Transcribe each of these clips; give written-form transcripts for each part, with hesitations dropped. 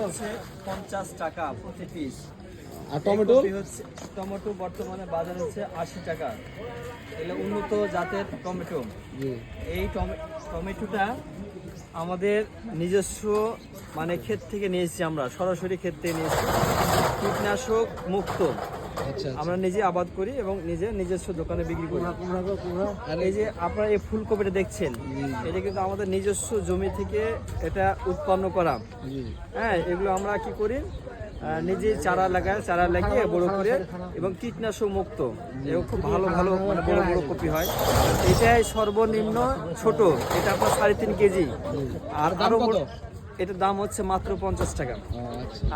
হচ্ছে 50 টাকা প্রতি পিস। আর টমেটো হচ্ছে টমেটো বর্তমানে বাজার হচ্ছে 80 টাকা। এগুলো উন্নত জাতের টমেটো। এই টমেটোটা আমাদের নিজস্ব মানে ক্ষেত থেকে নিয়েছি, আমরা সরাসরি ক্ষেত থেকে নিয়েছি, কীটনাশক মুক্ত। আচ্ছা, আমরা নিজে আবাদ করি এবং নিজস্ব দোকানে বিক্রি করি। আর এই যে আপনারা এই ফুলকপিটা দেখছেন, এটা কিন্তু আমাদের নিজস্ব জমি থেকে এটা উৎপন্ন করা। হ্যাঁ, এগুলো আমরা কি করি, নিজে চারা লাগিয়ে বড় করে এবং কীটনাশক মুক্ত। এগুলো খুব ভালো মানে বড় বড় কপি হয়। এটাই সর্বনিম্ন ছোট, এটা আপনার 3.5 কেজি। আর আরো এটার দাম হচ্ছে মাত্র 50 টাকা।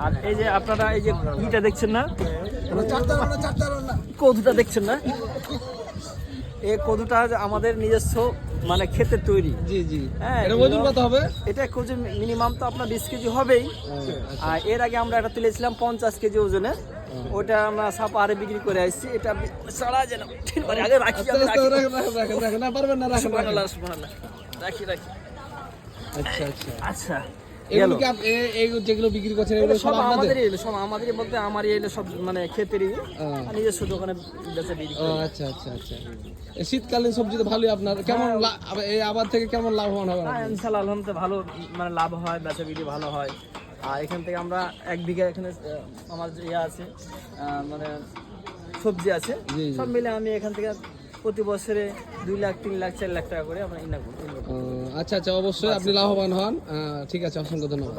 আর এই যে আপনারা এই যে ইটা দেখছেন না, কদুটা দেখছেন না, এই কদুটা আমাদের নিজস্ব মানে ক্ষেতের তৈরি। হ্যাঁ, এটা ওজন কত হবে? এটা মিনিমাম তো আপনার 20 কেজি হবেই। আর এর আগে আমরা এটা তুলেছিলাম 50 কেজি ওজনে, ওটা আমরা সাপা আরে বিক্রি করে আসছি। এটা সারা যেন আগে রাখি রাখি। আচ্ছা, যেগুলো বিক্রি করছেন সব আমাদেরই বলতে আমারই এলো সব মানে ক্ষেতেরই, নিজস্ব দোকানে বেচে বিক্রি করি। আচ্ছা আচ্ছা আচ্ছা। শীতকালীন সবজি তো ভালোই। আপনার কেমন এই আবাদ থেকে কেমন লাভবান হবে? ইনশাআল্লাহ আলহামদুলিল্লাহ ভালো মানে লাভ হয়, বেচা বিক্রি ভালো হয়। আর এখান থেকে আমরা 1 বিঘা এখানে আমার ইয়ে আছে মানে সবজি আছে, সব মিলে আমি এখান থেকে প্রতি বছরে 2 লাখ 3 লাখ 4 লাখ টাকা করে আমরা ইনকাম করি। আচ্ছা আচ্ছা, অবশ্যই আপনি লাভবান হন। ঠিক আছে, অসংখ্য ধন্যবাদ।